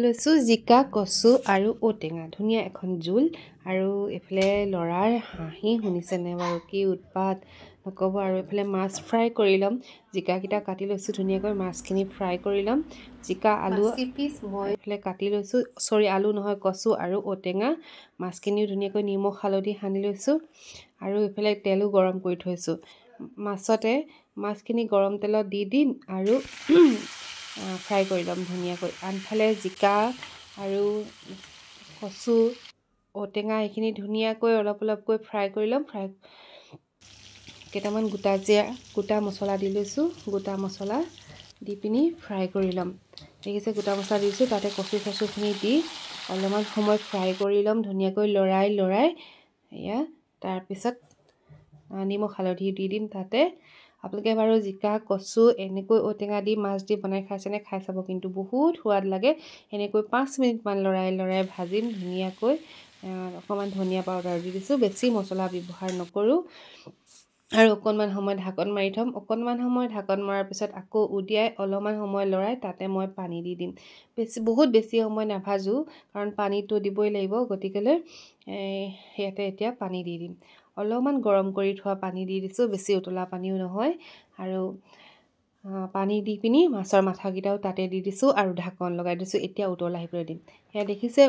লৈছো জিকা কচু আৰু ঔটেঙা ধুনীয়া এখন জোল আৰু এফালে লৰাৰ হাঁহি শুনিছেনে বাৰু কি উৎপাত নকব আৰু এফালে মাছ ফ্ৰাই কৰি লম জিকা কিটা কাটি লৈছো ধুনীয়াকৈ মাছখিনি ফ্ৰাই কৰি লম জিকা আলু পিস মই এফালে কাটি লৈছো সৰি আলু নহয় কচু আৰু ঔটেঙা মাছখিনি ধুনীয়াকৈ নিমখ হালধি সানি লৈছো আৰু এফালে তেলো গৰম কৰি থৈছো মাছতে মাছখিনি গৰম তেলত দি দিম আৰু ফ্ৰাই কৰি লম ধুনীয়াকৈ আনফালে জিকা আৰু কচু ঔটেঙা এইখিনি ধুনীয়াকৈ অলপকৈ ফ্ৰাই কৰি লম ফ্ৰাই কেইটামান গোটা মছলা দি লৈছো গোটা মছলা দি পিনি ফ্ৰাই কৰি লম দেখিছে গোটা মছলা দিছো তাতে কচুখিনি দি অলপমান সময় ফ্ৰাই কৰি লম ধুনীয়াকৈ লৰাই এয়া তাৰ পিছত নিমখ হালধি দি দিম তাতে আপোনালোকে বাৰু জিকা কচু এনেকৈ ঔটেঙা দি মাছ দি বনাই খাইছেনে খাই চাব কিন্তু বহুত সোৱাদ লাগে এনেকৈ 5 মিনিট মান লৰাই ভাজিম ধুনীয়াকৈ অকমান ধনিয়া পাউডাৰ দি দিছো বেছি মছলা ব্যৱহাৰ নকৰো আৰু অকনমান সময় ঢাকন মাৰি থম অকনমান সময় ঢাকন মৰাৰ পিছত আকৌ উদিয়াই অলপমান সময় লৰাই তাতে মই পানী দি দিম বহুত বেছি সময় নাভাজো কাৰণ পানীটো দিবই লাগিব গতিকেলৈ ইয়াতে এতিয়া পানী দি দিম অলপমান গৰম কৰি থোৱা পানী দি দিছো বেছি উতলা পানীও নহয় আৰু পানী দি পিনি মাছৰ মাথাকিটাও তাতে দি দিছো আৰু ঢাকন লগাই দিছো এতিয়া উতল আহিবলৈ দিম হেয়া দেখিছে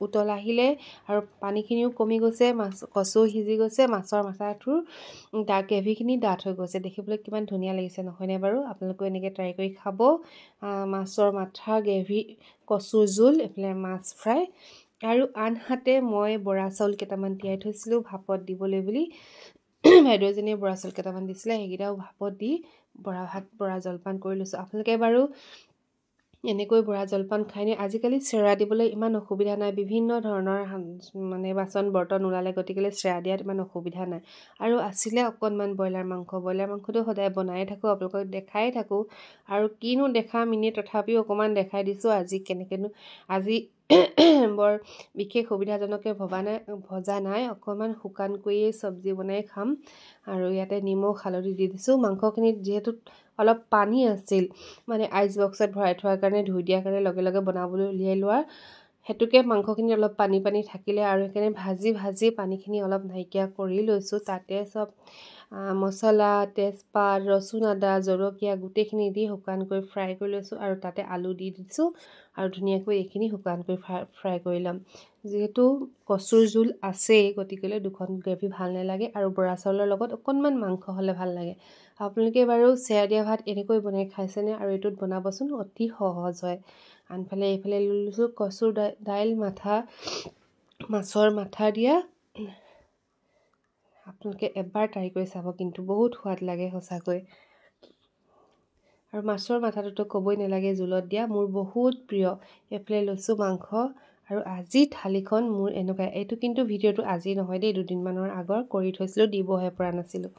উতল আহিলে আৰু পানীখিনিও কমি গৈছে মাছ কচু সিজি গৈছে মাছৰ মাথাটোৰ গ্ৰেভিখিনি ডাঠ হৈ গৈছে দেখিবলৈ কিমান ধুনীয়া লাগিছে নহয়নে বাৰু আপোনালোকে এনেকৈ ট্ৰাই কৰি খাব মাছৰ মাথা গ্ৰেভি কচু জোল এফালে মাছ ফ্ৰাই আৰু আনহাতে মই বৰা চাউল কেইটামান তিয়াই থৈছিলো ভাপত দিবলৈ বুলি ভাইদেউজনীয়ে বৰা চাউল কেইটামান দিছিলে সেইকেইটাও ভাপত দি বৰা জলপান কৰি লৈছো আপোনালোকে বাৰু এনেকৈ বৰা জলপান খাইনে আজিকালি চেৰা দিবলৈ ইমান অসুবিধা নাই বিভিন্ন ধৰণৰ মানে বাচন বৰ্তন ওলালে গতিকেলৈ চেৰা দিয়াত ইমান অসুবিধা নাই আৰু আছিলে অকনমান ব্ৰইলাৰ মাংসটো সদায় বনাই থাকো আপোনালোকক দেখাই থাকো আৰু কিনো দেখাম ইনে তথাপিও অকমান দেখাই দিছো আজি কেনেকেনো আজি বৰ বিশেষ সুবিধাজনকে ভজা নাই অকমান শুকানকৈয়ে সবজি বনাই খাম আৰু ইয়াতে নিমখ হালধি দি দিছো মাংসখিনিত যেহেতু অলপ পানী আছিল মানে আইচ বক্সত ভৰাই থোৱাৰ কাৰণে ধুই দিয়াৰ কাৰণে লগে বনাবলৈ উলিয়াই লোৱা হেতুকে মাংসখিনি অলপ পানী থাকিলে আৰু সেইকাৰণে ভাজি পানীখিনি অলপ নাইকিয়া কৰি লৈছো তাতে সব মছলা তেজপাত ৰসুন আদা জলকীয়া গুটেখিনি দি শুকানকৈ ফ্ৰাই কৰি লৈছো আৰু তাতে আলু দি দিছো আৰু ধুনীয়াকৈ এইখিনি শুকানকৈ ফ্ৰাই কৰি লম যেহেতু কচুৰ জোল আছে গতিকেলৈ দুখন গ্ৰেভি ভাল নালাগে আৰু বৰা চাউলৰ লগত অকনমান মাংস হলে ভাল লাগে আপোনালোকে বাৰু চেয়া দিয়া ভাত এনেকৈ বনাই খাইছেনে আৰু এটোত বনাবচোন অতি সহজ হয় আনফালে এইফালে লৈছো কচুৰ দাইল মাথা মাছৰ মাথা দিয়া আপোনালোকে এবাৰ ট্ৰাই কৰি চাব কিন্তু বহুত সোৱাদ লাগে সঁচাকৈ আৰু মাছৰ মাথাটোতো কবই নালাগে জুলত দিয়া মোৰ বহুত প্ৰিয় এফালে লৈছো মাংস আৰু আজি থালিখন মোৰ এনেকুৱা এইটো কিন্তু ভিডিওটো আজি নহয় দেই দুদিনমানৰ আগৰ কৰি থৈছিলো দিবহে পৰা নাছিলো